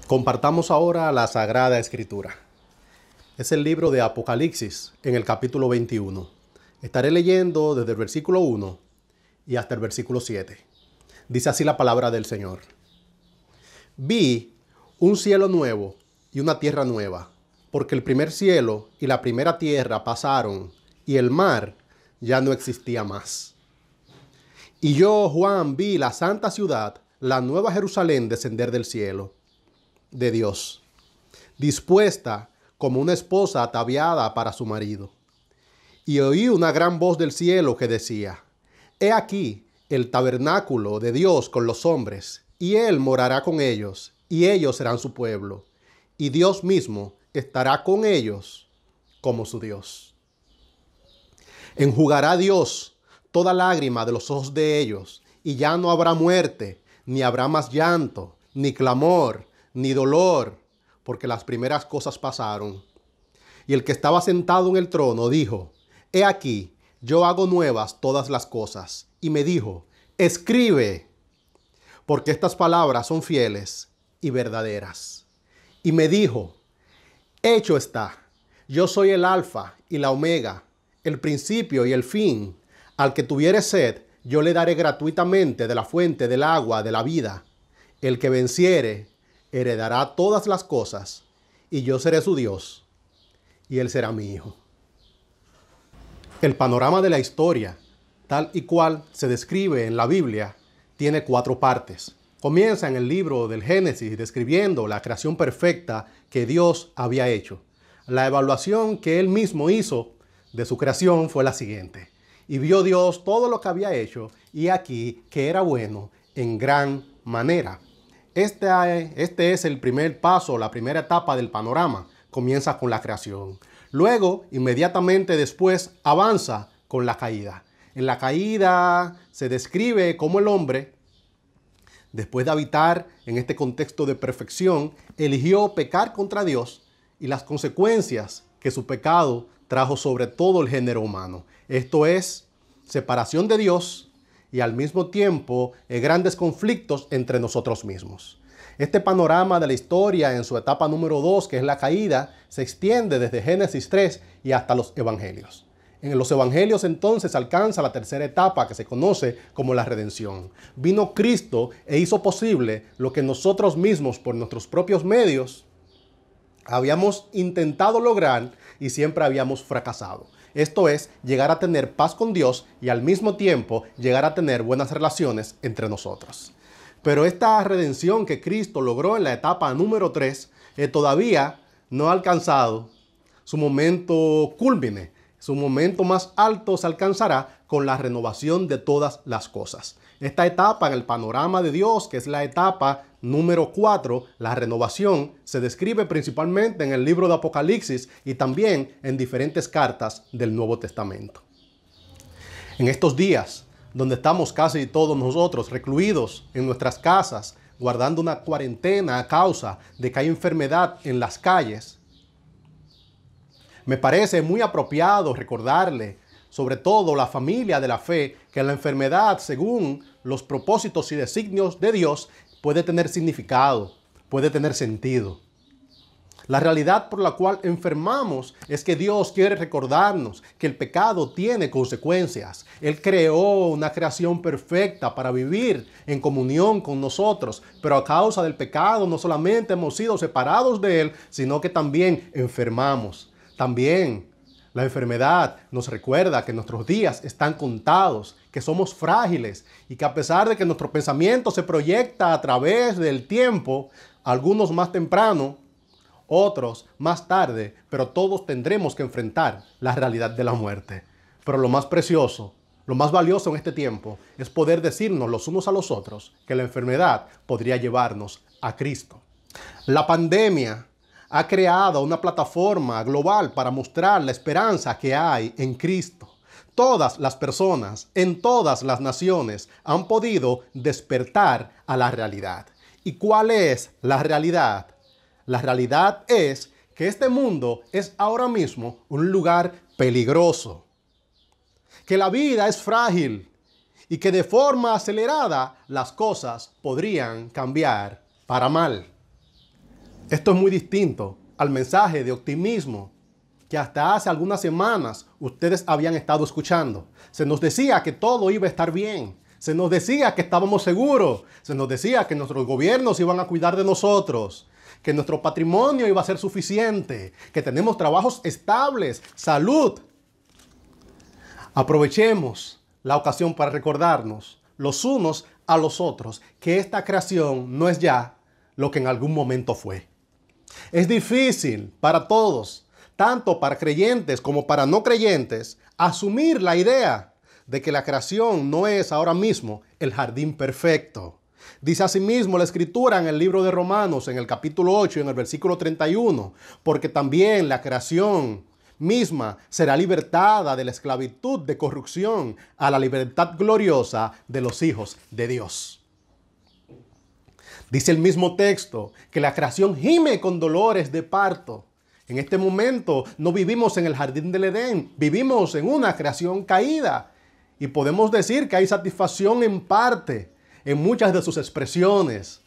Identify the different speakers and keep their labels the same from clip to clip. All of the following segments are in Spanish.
Speaker 1: Compartamos ahora la Sagrada Escritura. Es el libro de Apocalipsis en el capítulo 21. Estaré leyendo desde el versículo 1 y hasta el versículo 7. Dice así la palabra del Señor. Vi un cielo nuevo y una tierra nueva, porque el primer cielo y la primera tierra pasaron y el mar ya no existía más. Y yo, Juan, vi la santa ciudad, la nueva Jerusalén, descender del cielo de Dios, dispuesta como una esposa ataviada para su marido. Y oí una gran voz del cielo que decía: He aquí el tabernáculo de Dios con los hombres, y Él morará con ellos, y ellos serán su pueblo, y Dios mismo estará con ellos como su Dios. Enjugará Dios toda lágrima de los ojos de ellos, y ya no habrá muerte, ni habrá más llanto, ni clamor, ni dolor, porque las primeras cosas pasaron. Y el que estaba sentado en el trono dijo: He aquí, yo hago nuevas todas las cosas. Y me dijo: Escribe, porque estas palabras son fieles y verdaderas. Y me dijo: Hecho está. Yo soy el Alfa y la Omega, el principio y el fin. Al que tuviere sed, yo le daré gratuitamente de la fuente del agua de la vida. El que venciere, heredará todas las cosas, y yo seré su Dios, y él será mi hijo. El panorama de la historia, tal y cual se describe en la Biblia, tiene 4 partes. Comienza en el libro del Génesis describiendo la creación perfecta que Dios había hecho. La evaluación que él mismo hizo de su creación fue la siguiente: y vio Dios todo lo que había hecho, y aquí que era bueno en gran manera. Este es el primer paso, la primera etapa del panorama. Comienza con la creación. Luego, inmediatamente después, avanza con la caída. En la caída se describe cómo el hombre, después de habitar en este contexto de perfección, eligió pecar contra Dios y las consecuencias que su pecado trajo sobre todo el género humano. Esto es separación de Dios y al mismo tiempo grandes conflictos entre nosotros mismos. Este panorama de la historia en su etapa número 2, que es la caída, se extiende desde Génesis 3 y hasta los Evangelios. En los Evangelios entonces alcanza la tercera etapa, que se conoce como la redención. Vino Cristo e hizo posible lo que nosotros mismos por nuestros propios medios habíamos intentado lograr y siempre habíamos fracasado. Esto es, llegar a tener paz con Dios y al mismo tiempo llegar a tener buenas relaciones entre nosotros. Pero esta redención que Cristo logró en la etapa número 3 todavía no ha alcanzado su momento cúlmine. Su momento más alto se alcanzará con la renovación de todas las cosas. Esta etapa en el panorama de Dios, que es la etapa número 4, la renovación, se describe principalmente en el libro de Apocalipsis y también en diferentes cartas del Nuevo Testamento. En estos días, donde estamos casi todos nosotros recluidos en nuestras casas, guardando una cuarentena a causa de que hay enfermedad en las calles, me parece muy apropiado recordarle, sobre todo la familia de la fe, que la enfermedad, según los propósitos y designios de Dios, puede tener significado, puede tener sentido. La realidad por la cual enfermamos es que Dios quiere recordarnos que el pecado tiene consecuencias. Él creó una creación perfecta para vivir en comunión con nosotros, pero a causa del pecado no solamente hemos sido separados de Él, sino que también enfermamos. También la enfermedad nos recuerda que nuestros días están contados, que somos frágiles y que a pesar de que nuestro pensamiento se proyecta a través del tiempo, algunos más temprano, otros más tarde, pero todos tendremos que enfrentar la realidad de la muerte. Pero lo más precioso, lo más valioso en este tiempo es poder decirnos los unos a los otros que la enfermedad podría llevarnos a Cristo. La pandemia ha creado una plataforma global para mostrar la esperanza que hay en Cristo. Todas las personas en todas las naciones han podido despertar a la realidad. ¿Y cuál es la realidad? La realidad es que este mundo es ahora mismo un lugar peligroso, que la vida es frágil y que de forma acelerada las cosas podrían cambiar para mal. Esto es muy distinto al mensaje de optimismo que hasta hace algunas semanas ustedes habían estado escuchando. Se nos decía que todo iba a estar bien. Se nos decía que estábamos seguros. Se nos decía que nuestros gobiernos iban a cuidar de nosotros, que nuestro patrimonio iba a ser suficiente, que tenemos trabajos estables, salud. Aprovechemos la ocasión para recordarnos los unos a los otros que esta creación no es ya lo que en algún momento fue. Es difícil para todos, tanto para creyentes como para no creyentes, asumir la idea de que la creación no es ahora mismo el jardín perfecto. Dice asimismo la Escritura en el libro de Romanos, en el capítulo 8, en el versículo 31, porque también la creación misma será libertada de la esclavitud de corrupción a la libertad gloriosa de los hijos de Dios. Dice el mismo texto que la creación gime con dolores de parto. En este momento no vivimos en el jardín del Edén, vivimos en una creación caída. Y podemos decir que hay satisfacción en parte, en muchas de sus expresiones,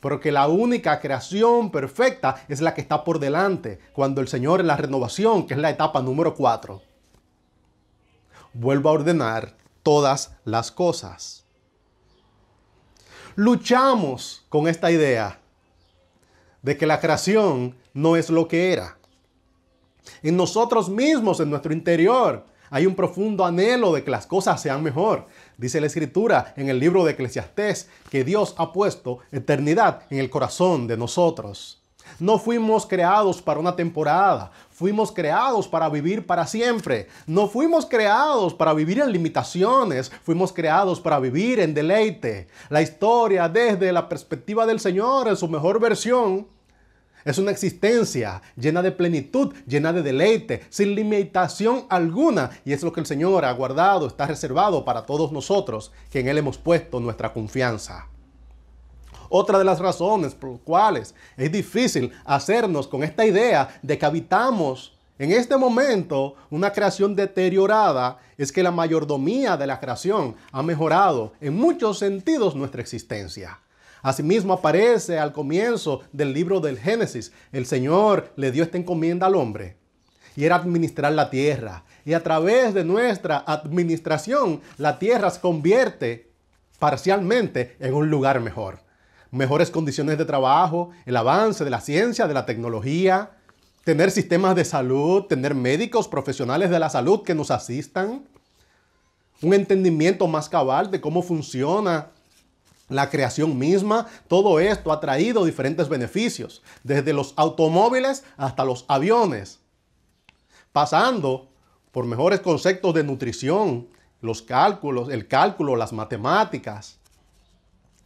Speaker 1: pero que la única creación perfecta es la que está por delante, cuando el Señor en la renovación, que es la etapa número 4, vuelva a ordenar todas las cosas. Luchamos con esta idea de que la creación no es lo que era. En nosotros mismos, en nuestro interior, hay un profundo anhelo de que las cosas sean mejor. Dice la Escritura en el libro de Eclesiastés que Dios ha puesto eternidad en el corazón de nosotros. No fuimos creados para una temporada, fuimos creados para vivir para siempre. No fuimos creados para vivir en limitaciones, fuimos creados para vivir en deleite. La historia desde la perspectiva del Señor en su mejor versión es una existencia llena de plenitud, llena de deleite, sin limitación alguna. Y es lo que el Señor ha guardado, está reservado para todos nosotros, que en Él hemos puesto nuestra confianza. Otra de las razones por las cuales es difícil hacernos con esta idea de que habitamos en este momento una creación deteriorada es que la mayordomía de la creación ha mejorado en muchos sentidos nuestra existencia. Asimismo aparece al comienzo del libro del Génesis. El Señor le dio esta encomienda al hombre y era administrar la tierra. Y a través de nuestra administración, la tierra se convierte parcialmente en un lugar mejor. Mejores condiciones de trabajo, el avance de la ciencia, de la tecnología, tener sistemas de salud, tener médicos profesionales de la salud que nos asistan, un entendimiento más cabal de cómo funciona la creación misma. Todo esto ha traído diferentes beneficios, desde los automóviles hasta los aviones, pasando por mejores conceptos de nutrición, los cálculos, el cálculo, las matemáticas,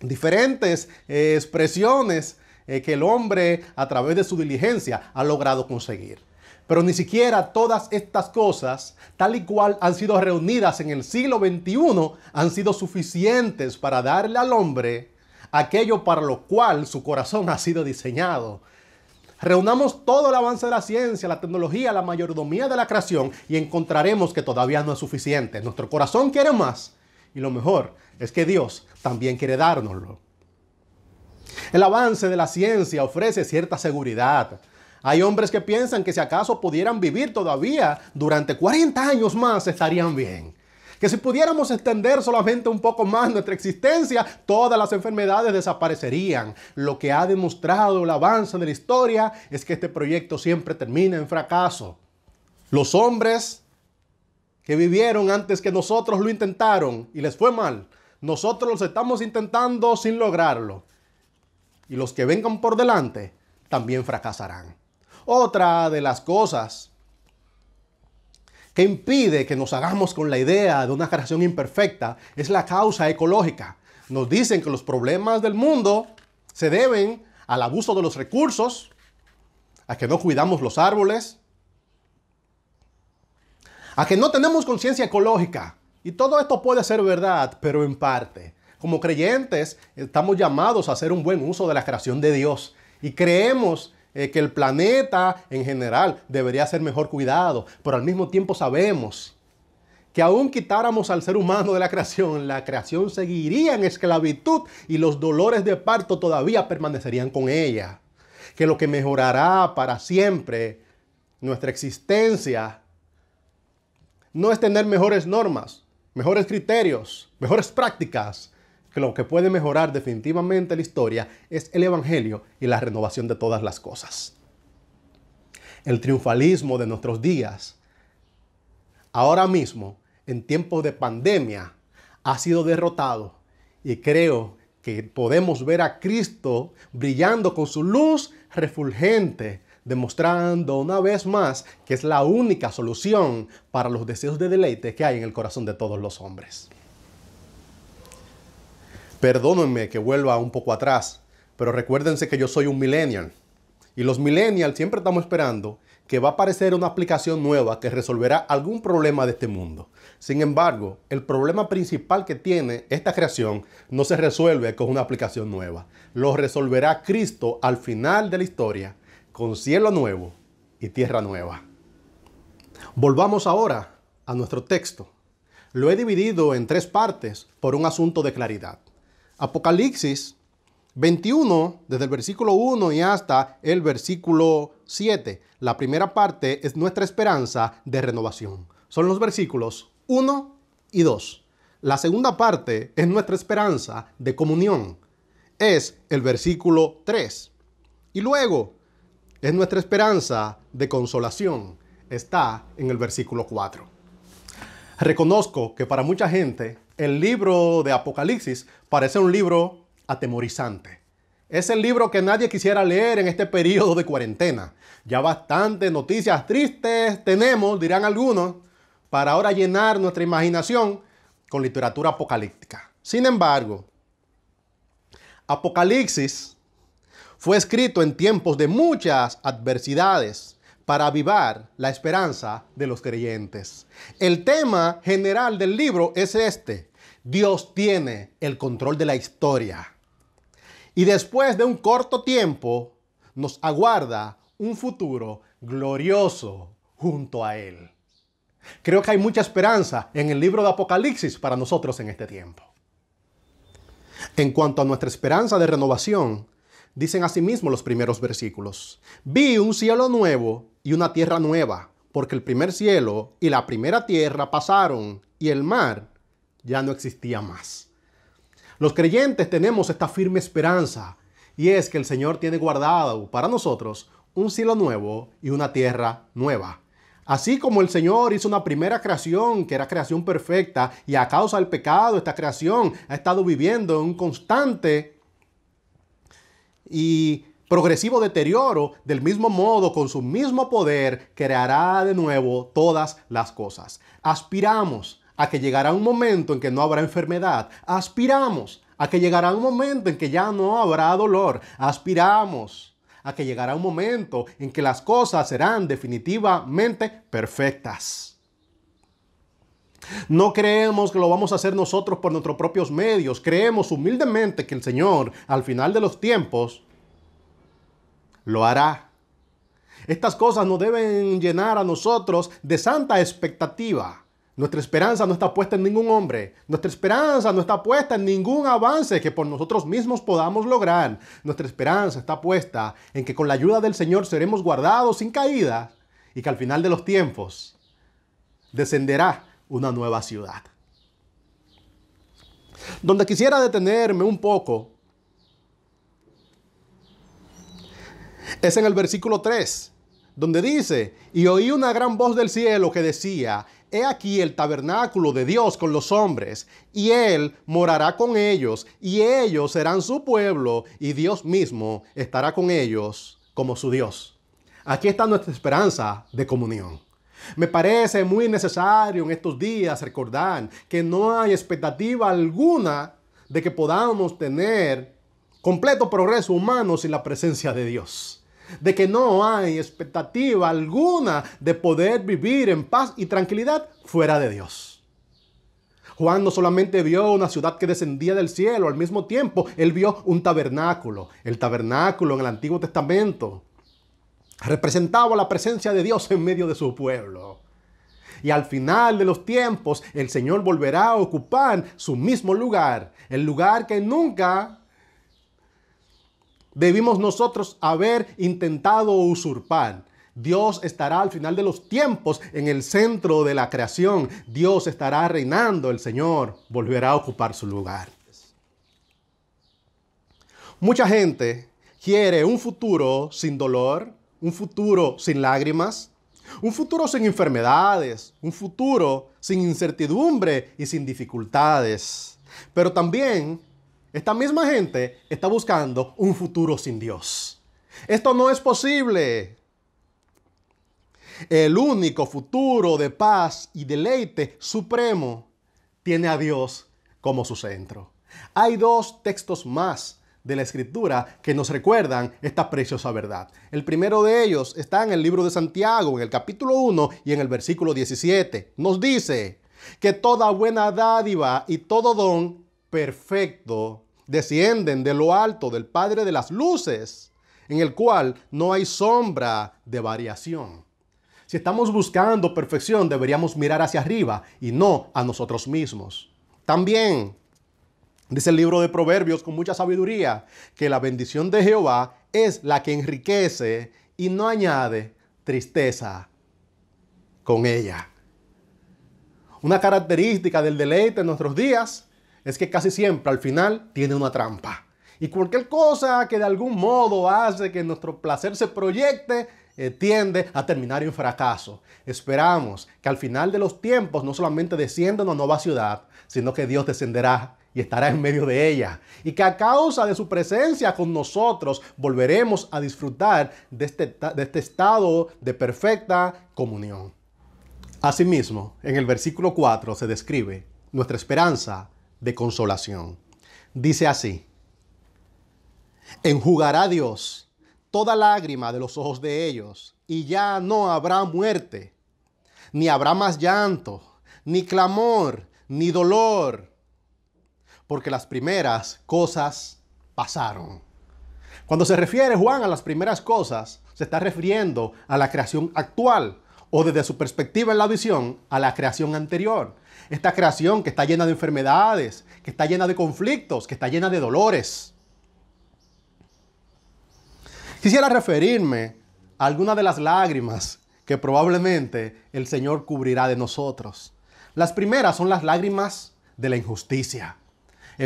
Speaker 1: diferentes expresiones que el hombre a través de su diligencia ha logrado conseguir. Pero ni siquiera todas estas cosas, tal y cual han sido reunidas en el siglo XXI, han sido suficientes para darle al hombre aquello para lo cual su corazón ha sido diseñado. Reunamos todo el avance de la ciencia, la tecnología, la mayordomía de la creación y encontraremos que todavía no es suficiente. Nuestro corazón quiere más y lo mejor es que Dios también quiere dárnoslo. El avance de la ciencia ofrece cierta seguridad. Hay hombres que piensan que si acaso pudieran vivir todavía durante 40 años más estarían bien. Que si pudiéramos extender solamente un poco más nuestra existencia, todas las enfermedades desaparecerían. Lo que ha demostrado el avance de la historia es que este proyecto siempre termina en fracaso. Los hombres que vivieron antes que nosotros lo intentaron y les fue mal. Nosotros lo estamos intentando sin lograrlo. Y los que vengan por delante también fracasarán. Otra de las cosas que impide que nos hagamos con la idea de una creación imperfecta es la causa ecológica. Nos dicen que los problemas del mundo se deben al abuso de los recursos, a que no cuidamos los árboles, a que no tenemos conciencia ecológica. Y todo esto puede ser verdad, pero en parte. Como creyentes estamos llamados a hacer un buen uso de la creación de Dios y creemos que el planeta en general debería ser mejor cuidado, pero al mismo tiempo sabemos que aún quitáramos al ser humano de la creación seguiría en esclavitud y los dolores de parto todavía permanecerían con ella. que lo que mejorará para siempre nuestra existencia no es tener mejores normas, mejores criterios, mejores prácticas, que lo que puede mejorar definitivamente la historia es el Evangelio y la renovación de todas las cosas. El triunfalismo de nuestros días, ahora mismo, en tiempos de pandemia, ha sido derrotado y creo que podemos ver a Cristo brillando con su luz refulgente, demostrando una vez más que es la única solución para los deseos de deleite que hay en el corazón de todos los hombres. Perdónenme que vuelva un poco atrás, pero recuérdense que yo soy un millennial. Y los millennials siempre estamos esperando que va a aparecer una aplicación nueva que resolverá algún problema de este mundo. Sin embargo, el problema principal que tiene esta creación no se resuelve con una aplicación nueva. Lo resolverá Cristo al final de la historia, con cielo nuevo y tierra nueva. Volvamos ahora a nuestro texto. Lo he dividido en 3 partes por un asunto de claridad. Apocalipsis 21, desde el versículo 1 y hasta el versículo 7. La primera parte es nuestra esperanza de renovación. Son los versículos 1 y 2. La segunda parte es nuestra esperanza de comunión. Es el versículo 3. Y luego es nuestra esperanza de consolación. Está en el versículo 4. Reconozco que para mucha gente el libro de Apocalipsis parece un libro atemorizante. Es el libro que nadie quisiera leer en este periodo de cuarentena. Ya bastantes noticias tristes tenemos, dirán algunos, para ahora llenar nuestra imaginación con literatura apocalíptica. Sin embargo, Apocalipsis fue escrito en tiempos de muchas adversidades para avivar la esperanza de los creyentes. El tema general del libro es este: Dios tiene el control de la historia. Y después de un corto tiempo, nos aguarda un futuro glorioso junto a Él. Creo que hay mucha esperanza en el libro de Apocalipsis para nosotros en este tiempo. En cuanto a nuestra esperanza de renovación, dicen asimismo los primeros versículos: vi un cielo nuevo y una tierra nueva, porque el primer cielo y la primera tierra pasaron y el mar ya no existía más. Los creyentes tenemos esta firme esperanza, y es que el Señor tiene guardado para nosotros un cielo nuevo y una tierra nueva. Así como el Señor hizo una primera creación, que era creación perfecta, y a causa del pecado esta creación ha estado viviendo en un constante y progresivo deterioro, del mismo modo, con su mismo poder, creará de nuevo todas las cosas. Aspiramos a que llegará un momento en que no habrá enfermedad. Aspiramos a que llegará un momento en que ya no habrá dolor. Aspiramos a que llegará un momento en que las cosas serán definitivamente perfectas. No creemos que lo vamos a hacer nosotros por nuestros propios medios. Creemos humildemente que el Señor, al final de los tiempos, lo hará. Estas cosas nos deben llenar a nosotros de santa expectativa. Nuestra esperanza no está puesta en ningún hombre. Nuestra esperanza no está puesta en ningún avance que por nosotros mismos podamos lograr. Nuestra esperanza está puesta en que con la ayuda del Señor seremos guardados sin caída y que al final de los tiempos descenderá una nueva ciudad. Donde quisiera detenerme un poco es en el versículo 3, donde dice: y oí una gran voz del cielo que decía: he aquí el tabernáculo de Dios con los hombres, y Él morará con ellos, y ellos serán su pueblo, y Dios mismo estará con ellos como su Dios. Aquí está nuestra esperanza de comunión. Me parece muy necesario en estos días recordar que no hay expectativa alguna de que podamos tener completo progreso humano sin la presencia de Dios. De que no hay expectativa alguna de poder vivir en paz y tranquilidad fuera de Dios. Juan no solamente vio una ciudad que descendía del cielo, al mismo tiempo él vio un tabernáculo. El tabernáculo en el Antiguo Testamento representaba la presencia de Dios en medio de su pueblo. Y al final de los tiempos el Señor volverá a ocupar su mismo lugar, el lugar que nunca debimos nosotros haber intentado usurpar. Dios estará al final de los tiempos en el centro de la creación. Dios estará reinando. El Señor volverá a ocupar su lugar. Mucha gente quiere un futuro sin dolor, un futuro sin lágrimas, un futuro sin enfermedades, un futuro sin incertidumbre y sin dificultades. Pero también esta misma gente está buscando un futuro sin Dios. Esto no es posible. El único futuro de paz y deleite supremo tiene a Dios como su centro. Hay dos textos más de la Escritura que nos recuerdan esta preciosa verdad. El primero de ellos está en el libro de Santiago, en el capítulo 1 y en el versículo 17. Nos dice que toda buena dádiva y todo don perfecto descienden de lo alto del Padre de las luces, en el cual no hay sombra de variación. Si estamos buscando perfección, deberíamos mirar hacia arriba y no a nosotros mismos. También dice el libro de Proverbios con mucha sabiduría que la bendición de Jehová es la que enriquece y no añade tristeza con ella. Una característica del deleite en nuestros días es que casi siempre al final tiene una trampa. Y cualquier cosa que de algún modo hace que nuestro placer se proyecte, tiende a terminar en fracaso. Esperamos que al final de los tiempos no solamente descienda una nueva ciudad, sino que Dios descenderá y estará en medio de ella. Y que a causa de su presencia con nosotros volveremos a disfrutar de este estado de perfecta comunión. Asimismo, en el versículo 4 se describe nuestra esperanza de consolación. Dice así: enjugará Dios toda lágrima de los ojos de ellos, y ya no habrá muerte, ni habrá más llanto, ni clamor, ni dolor, porque las primeras cosas pasaron. Cuando se refiere Juan a las primeras cosas, se está refiriendo a la creación actual, o desde su perspectiva en la visión, a la creación anterior. Esta creación que está llena de enfermedades, que está llena de conflictos, que está llena de dolores. Quisiera referirme a algunas de las lágrimas que probablemente el Señor cubrirá de nosotros. Las primeras son las lágrimas de la injusticia.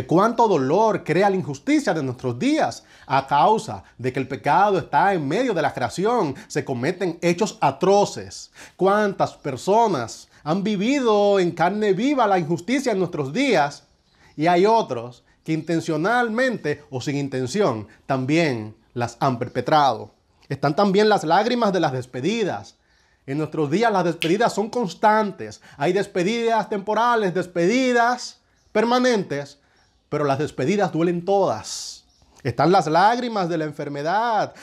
Speaker 1: Cuánto dolor crea la injusticia de nuestros días a causa de que el pecado está en medio de la creación. Se cometen hechos atroces. Cuántas personas han vivido en carne viva la injusticia en nuestros días, y hay otros que intencionalmente o sin intención también las han perpetrado. Están también las lágrimas de las despedidas. En nuestros días las despedidas son constantes. Hay despedidas temporales, despedidas permanentes, pero las despedidas duelen todas. Están las lágrimas de la enfermedad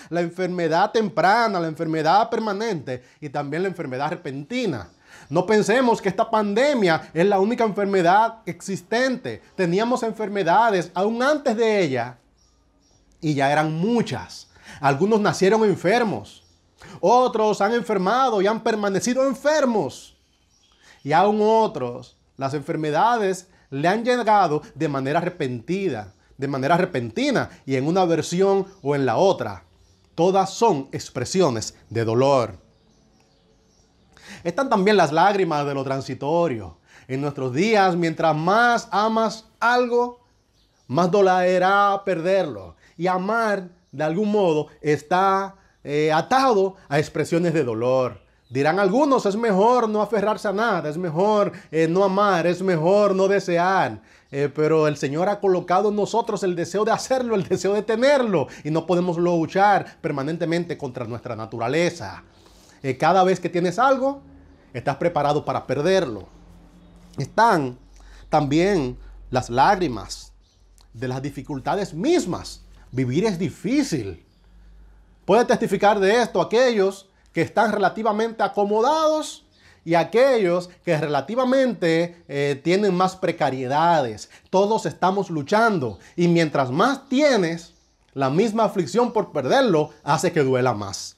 Speaker 1: temprana, la enfermedad permanente y también la enfermedad repentina. No pensemos que esta pandemia es la única enfermedad existente. Teníamos enfermedades aún antes de ella y ya eran muchas. Algunos nacieron enfermos. Otros han enfermado y han permanecido enfermos. Y aún otros, las enfermedades le han llegado de manera repentina y en una versión o en la otra. Todas son expresiones de dolor. Están también las lágrimas de lo transitorio. En nuestros días, mientras más amas algo, más dolerá perderlo. Y amar, de algún modo, está atado a expresiones de dolor. Dirán algunos, es mejor no aferrarse a nada, es mejor no amar, es mejor no desear. Pero el Señor ha colocado en nosotros el deseo de hacerlo, el deseo de tenerlo. Y no podemos luchar permanentemente contra nuestra naturaleza. Cada vez que tienes algo, estás preparado para perderlo. Están también las lágrimas de las dificultades mismas. Vivir es difícil. Puede testificar de esto aquellos que están relativamente acomodados y aquellos que relativamente tienen más precariedades. Todos estamos luchando y mientras más tienes, la misma aflicción por perderlo hace que duela más.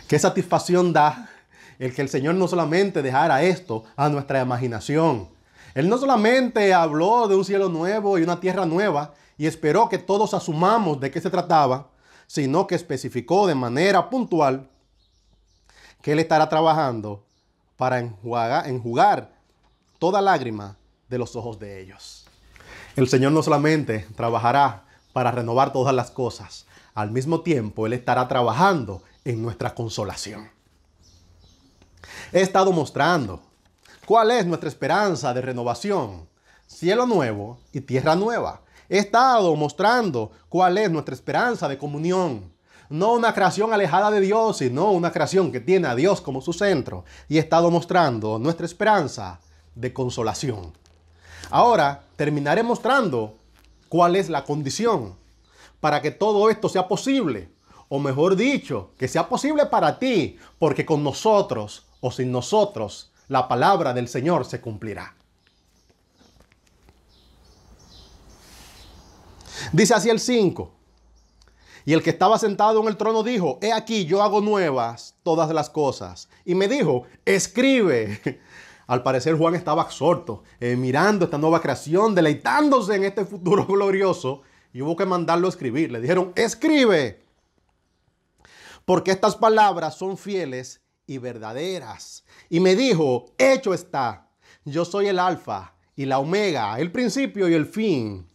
Speaker 1: ¿Qué satisfacción da el que el Señor no solamente dejara esto a nuestra imaginación? Él no solamente habló de un cielo nuevo y una tierra nueva y esperó que todos asumamos de qué se trataba, sino que especificó de manera puntual que Él estará trabajando para enjugar toda lágrima de los ojos de ellos. El Señor no solamente trabajará para renovar todas las cosas, al mismo tiempo Él estará trabajando en nuestra consolación. He estado mostrando cuál es nuestra esperanza de renovación, cielo nuevo y tierra nueva. He estado mostrando cuál es nuestra esperanza de comunión, no una creación alejada de Dios, sino una creación que tiene a Dios como su centro. Y he estado mostrando nuestra esperanza de consolación. Ahora terminaré mostrando cuál es la condición para que todo esto sea posible, o mejor dicho, que sea posible para ti, porque con nosotros o sin nosotros la palabra del Señor se cumplirá. Dice así el 5. Y el que estaba sentado en el trono dijo: he aquí, yo hago nuevas todas las cosas. Y me dijo: escribe. Al parecer Juan estaba absorto, mirando esta nueva creación, deleitándose en este futuro glorioso. Y hubo que mandarlo a escribir. Le dijeron: escribe, porque estas palabras son fieles y verdaderas. Y me dijo: hecho está. Yo soy el alfa y la omega, el principio y el fin.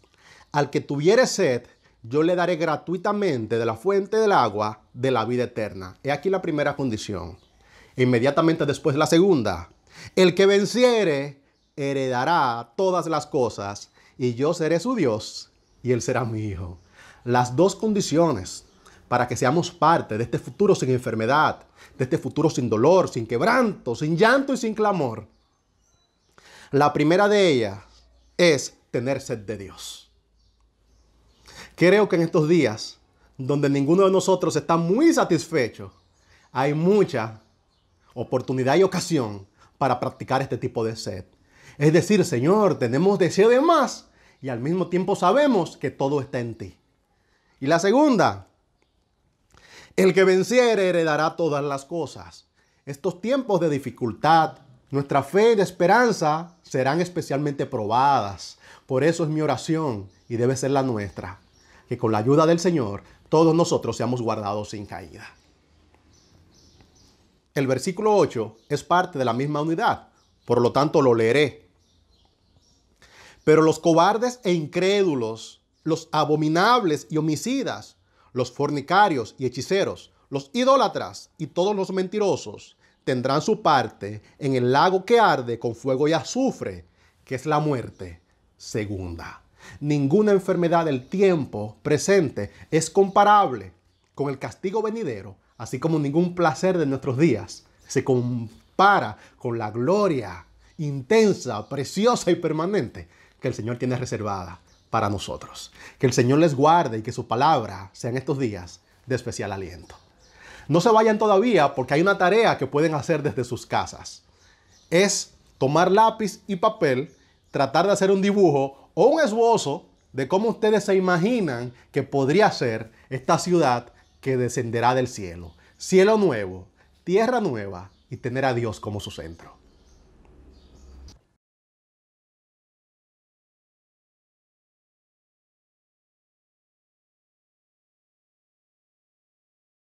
Speaker 1: Al que tuviere sed, yo le daré gratuitamente de la fuente del agua de la vida eterna. He aquí la primera condición. Inmediatamente después la segunda. El que venciere heredará todas las cosas, y yo seré su Dios y él será mi hijo. Las dos condiciones para que seamos parte de este futuro sin enfermedad, de este futuro sin dolor, sin quebranto, sin llanto y sin clamor. La primera de ellas es tener sed de Dios. Creo que en estos días, donde ninguno de nosotros está muy satisfecho, hay mucha oportunidad y ocasión para practicar este tipo de sed. Es decir, Señor, tenemos deseo de más y al mismo tiempo sabemos que todo está en ti. Y la segunda, el que venciere heredará todas las cosas. Estos tiempos de dificultad, nuestra fe y esperanza serán especialmente probadas. Por eso es mi oración y debe ser la nuestra, que con la ayuda del Señor todos nosotros seamos guardados sin caída. El versículo 8 es parte de la misma unidad, por lo tanto lo leeré. Pero los cobardes e incrédulos, los abominables y homicidas, los fornicarios y hechiceros, los idólatras y todos los mentirosos tendrán su parte en el lago que arde con fuego y azufre, que es la muerte segunda. Ninguna enfermedad del tiempo presente es comparable con el castigo venidero, así como ningún placer de nuestros días se compara con la gloria intensa, preciosa y permanente que el Señor tiene reservada para nosotros. Que el Señor les guarde y que su palabra sea en estos días de especial aliento. No se vayan todavía porque hay una tarea que pueden hacer desde sus casas. Es tomar lápiz y papel, tratar de hacer un dibujo o un esbozo de cómo ustedes se imaginan que podría ser esta ciudad que descenderá del cielo. Cielo nuevo, tierra nueva y tener a Dios como su centro.